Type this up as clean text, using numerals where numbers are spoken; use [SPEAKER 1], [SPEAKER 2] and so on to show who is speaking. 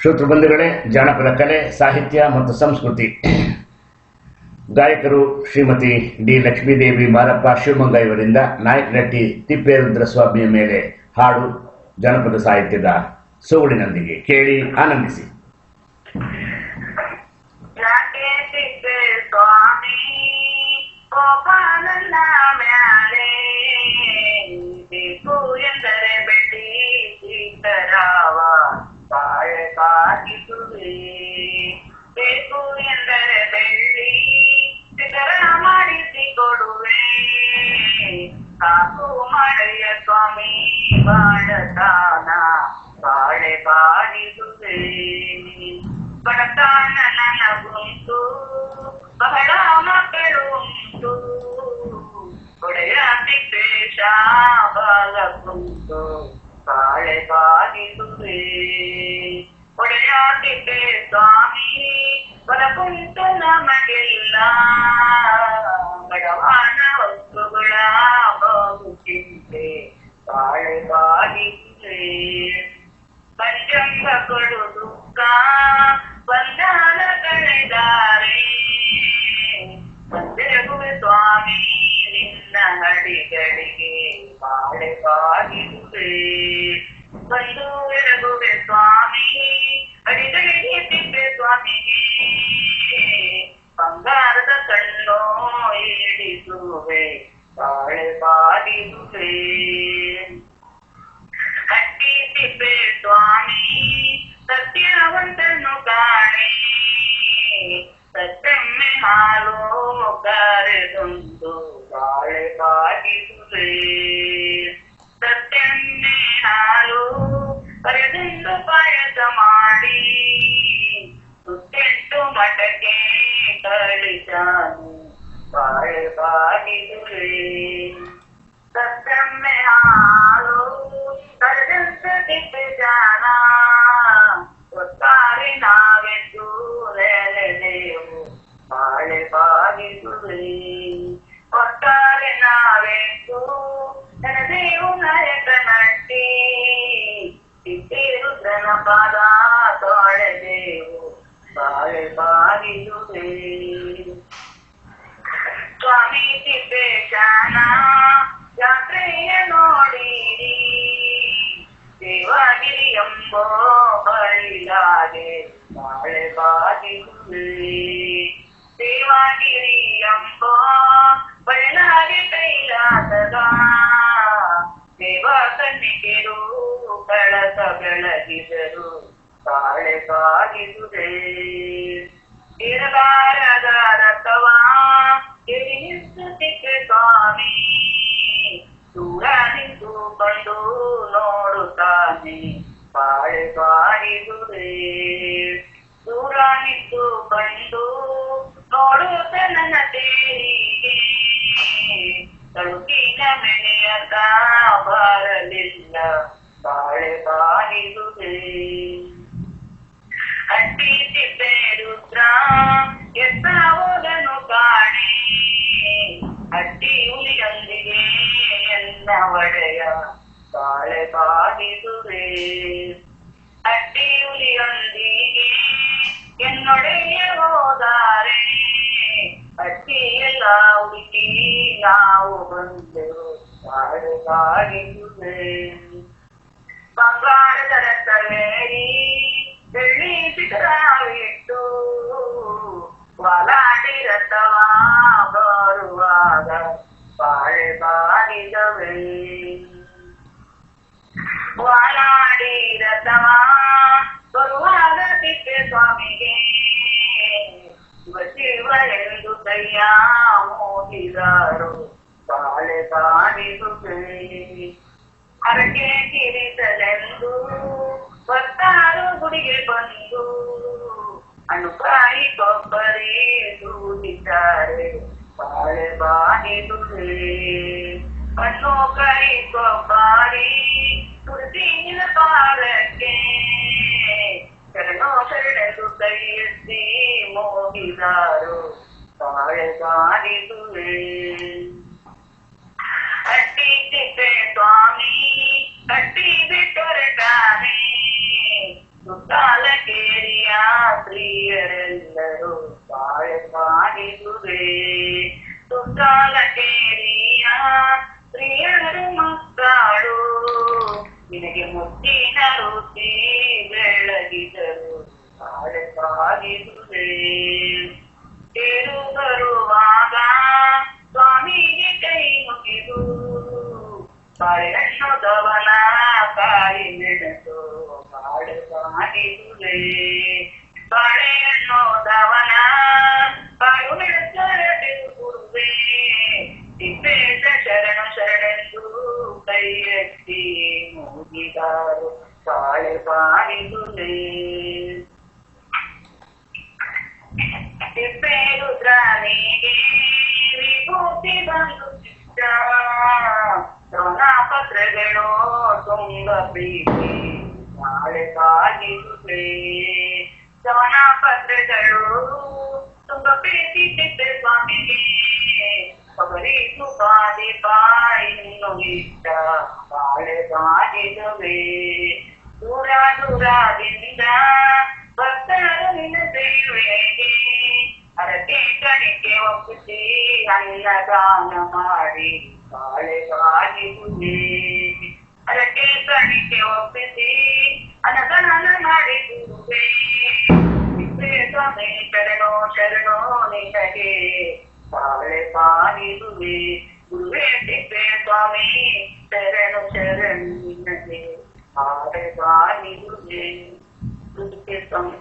[SPEAKER 1] ಶ್ರೋತೃಬಂಧುಗಳೇ, ಜಾನಪದ ಕಲೆ, ಸಾಹಿತ್ಯ ಮತ್ತು ಸಂಸ್ಕೃತಿ ಗಾಯಕರು ಶ್ರೀಮತಿ ಡಿ ಲಕ್ಷ್ಮೀದೇವಿ ಮಾರಪ್ಪ ಶಿವಮೊಗ್ಗ ಇವರಿಂದ ನಾಯಕನಟ್ಟಿ ತಿಪ್ಪೇರುದ್ರಸ್ವಾಮಿಯ ಮೇಲೆ ಹಾಡು ಜಾನಪದ ಸಾಹಿತ್ಯದ ಸೋಗುಡಿನೊಂದಿಗೆ ಕೇಳಿ ಆನಂದಿಸಿ.
[SPEAKER 2] ಎಂದರೆ ಬೆಳ್ಳಿ ಸೀತರಾವ ಬಾಳೆ ಕಾಗಿಸುವೆ, ಬೇಕು ಎಂದರೆ ಬೆಳ್ಳಿ ಸಿಗರ ಮಾಡಿಸಿಕೊಡುವೆ, ಸಾಕು ಮಳೆಯ ಸ್ವಾಮಿ ಬಾಳತಾನ ಬಾಳೆ ಬಾಗಿಸುವೆ. ಬಡತಾನ ನನಗುಂಟು ಬಹಳ ಮಕ್ಕಳು ಉಂಟು, ಒಡೆಯ ತಿಪ್ಪೇಶ ಬಾಲ ಕುಂಟು ಬಾಳೆ ಬಾಗಿಸುವೆ. ಒಡೆಯ ತಿಪ್ಪೆ ಸ್ವಾಮಿ ಬರಕುಂಟು ನಮಗೆಲ್ಲ, ಬಡವಾನ ವಸ್ತುಗಳ ಬಹು ಚಿಂತೆ ಬಾಳೆ ಬಾಗಿಸುವೆ. ಪಂಚಂಗ ಕೊಡು ದುಃಖ ಬಂಧನ ಕಳೆದಾರೆ, ಬಂದಿರಗುವೆ ಸ್ವಾಮಿ ನಿನ್ನ ಹಡಿಗಳಿಗೆ ಬಾಳೆ ಬಾಗಿಸುವೆ. ಬಂದು ಎರಗುವೆ ಸ್ವಾಮಿ ಅಡಿಗಳಿಗೆ ತಿಪ್ಪೆ ಸ್ವಾಮಿಗೆ, ಬಂಗಾರದ ಕಣ್ಣು ಇಡಿಸುವೆ ಬಾಳೆ ಬಾಗಿಸುವೆ. ಹಟ್ಟಿ ತಿಪ್ಪೆ ಸ್ವಾಮಿ ಸತ್ಯವಂತನು ಕಾಣೆ, ಸತ್ಯಮ್ಮೆ ಹಾಲು ಕರೆದೊಂದು ಬಾಳೆ ಬಾಗಿಸುವೆ. ಸತ್ಯಮ್ಮೆ ಹಾಲು ಕರೆದೊಂದು ಪಾಯಸ ಮಾಡಿ, ಸುತ್ತೆಂಟು ಮಠಕ್ಕೆ ಕಳಿಸಾನು ಬಾಳೆ ಬಾಗಿಸುವೆ. ಸತ್ಯಮ್ಮೆ ಹಾಲು ಕರೆದಂತ ತಿಪ್ಪೆ ಜಾನ, ಒಟ್ಟಾರೆ ನಾವೆಂದು ನೆನೆದೆವು ಬಾಳೆ ಬಾಗಿಸುವೆ. ಒಟ್ಟಾರೆ ನಾವೆಂದು ನೆನೆದೆವು ನಾಯಕನಟ್ಟಿ ತಿಪ್ಪೇರುದ್ರನ ಪಾದ ತೊಳೆದೆವು ಬಾಳೆ ಬಾಗಿಸುವೆ. ಸ್ವಾಮಿ ತಿಪ್ಪೇಶನ ಜಾತ್ರೆಯ ನೋಡಿರಿ, ದೇವಗಿರಿ ಎಂಬೋ ಬಳಿಲಾಗೆ ಬಾಳೆ ಬಾಗಿಸುವೆ. ದೇವಗಿರಿ ಎಂಬೋ ಬಯಲಾಗೆ ಕೈಲಾಸದ ದೇವ ಕಣ್ಣಿಗೆರು ಕಳಸ ಬೆಳಗಿದರು ಬಾಳೆ ಬಾಗಿಸುವೆ. ಇರಲಾರದ ರಥವ ಎಳಿ ನಿಂತು ತಿಪ್ಪೆ ಸ್ವಾಮಿ, ದೂರ ನಿಂತುಕೊಂಡು ನೋಡುತ್ತಾನೆ ಬಾಳೆ ಬಾಗಿಸುವೆ. ದೂರ ನಿಂತುಕೊಂಡು ನೋಡುತ್ತ ನನ್ನ ತೇರಿಗೆ, ತಳುಕಿನ ಮೆನೆಯತ ಬರಲಿಲ್ಲ ಬಾಳೆ ಬಾಗಿಸುವೆ. ಹಟ್ಟಿ ತಿಪ್ಪೇರುದ್ರ ಎತ್ತ ಹೋದನು ಕಾಣೆ, ಹಟ್ಟಿ ಹುಲಿಯೊಂದಿಗೆ ಎನ್ನ ಒಡೆಯ ಬಾಳೆ ಬಾಗಿಸುವೆ. ಹಟ್ಟಿ ಹುಲಿಯೊಂದಿಗೆ ಎನ್ನೊಡೆಯ ಹೋದಾರೆ, ಹಟ್ಟಿ ಎಲ್ಲ ಹುಡುಕಿ ನಾವು ಬಂದೆವು ಬಾಳೆ ಬಾಗಿಸುವೆ. ಬಂಗಾರದ ರಥವೇರಿ ಬೆಳ್ಳಿ ಶಿಖರವಿಟ್ಟು, ವಾಲಾಟಿ ರಥವ ಬರುವಾಗ ಬಾಳೆ ಬಾಗಿಸುವೆ. ವಾಲಾಡಿ ರಥವ ಬರುವಾಗ ತಿಪ್ಪೆ ಸ್ವಾಮಿಗೆ ಶಿವ ಎಂದು ಕೈಯ ಮೋದಿದರು ಬಾಳೆ ಬಾಗಿಸುವೆ. ಹರಕೆ ತೀರಿಸಲೆಂದು ಭಕ್ತರು ಗುಡಿಗೆ ಬಂದು ಅನುಕಾಯಿ ಕೊಬ್ಬರಿ ಸೂಚಿದ್ದಾರೆ ಬಾಳೆ ಬಾಗಿಸುವೆ. ಹಣ್ಣು ಕೈ ಕೊಬ್ಬರಿ ತುಳಸಿನ ಪಾದಕ್ಕೆ ಶರಣು ಶರಣೆಂದು ಕೈ ಎತ್ತಿ ಮೋಗಿದರು ಬಾಳೆ ಬಾಗಿಸುವೆ. ಹಟ್ಟಿ ತಿಪ್ಪೆ ಸ್ವಾಮಿ ಕಟ್ಟಿ ಬಿಟ್ಟೊರೆತಾನೆ, ಸುತ್ತಾಲಕ್ಕೆ ಪ್ರಿಯರೆಲ್ಲರೂ ಬಾಳೆ ಮಾಡಿದುವೆ ಸುತ್ತಾಲ ಕೇರಿಯ ಪ್ರಿಯರು ಮಕ್ಕಳು ನಿನಗೆ ಮುತ್ತಿನ ರುಚಿ ಬೆಳಗಿದರು ಬಾಳೆ ಮಾಡಿದುವೆ ತೇರು ಬರುವಾಗ ಸ್ವಾಮಿಗೆ ಕೈ ಮುಗಿದು ಬಾಳೆಹಣ್ಣುದವನ ಕಾಯಿ ನೆನೆದು ಬಾಳೆ ಮಾಡಿದುವೆ ಬಾಳೆಹಣ್ಣುದವನ ಕಾಳು ಮೆಣಸರದಿರುವೆ ತಿಪ್ಪೇಶ ಶರಣು ಶರಣೆಂದು ಕೈ ಎತ್ತಿ ಮುಗಿದಾರು ಬಾಳೆ ಮಾಡಿದುವೆ ತಿಪ್ಪೆ ರುದ್ರನಿಗೆ ವಿಭೂತಿ ಬಂದು ಚಿತ್ತ ಋಣಪತ್ರಗಳು ತುಂಗ ಪ್ರೀತಿ ನಾಳೆ ಕಾಗಿದುವೆ ಶ್ರವಣಪತ್ರಗಳು ತುಂಬ ಪ್ರೀತಿ ತಿಪ್ಪೆ ಸ್ವಾಮಿಗೆ ಕೊಬ್ಬರಿ ತುಪಾದಿ ಇನ್ನು ಇಷ್ಟ ಬಾಳೆ ಬಾಗಿದುವೆ ದೂರ ದೂರದಿಂದ ಭಕ್ತರು ನಿನ್ನ ಸೇವೆಗೆ ಹರಕೆ ಕಣಿಕೆ ಒಪ್ಪಿಸಿ ಅನ್ನದಾನ ಮಾಡಿ ಬಾಳೆ ಬಾಗಿದುವೆ ಹರಕೆ ಕಣಿಕೆ ಒಪ್ಪಿಸಿ ಅನ್ನದಾನ ಮಾಡಿದುವೆ ಸ್ವಾಮಿ ಶರಣೋ ಶರಣೋ ನಿನಗೆ ಬಾಳೆ ಬಾಗಿದುವೆ ಗುರುವೇ ತಿಪ್ಪೆ ಸ್ವಾಮಿ ಶರಣು ಶರಣು ನಿನಗೆ ಬಾಳೆ ಬಾಗಿದುವೆ ಸ್ವಾಮಿ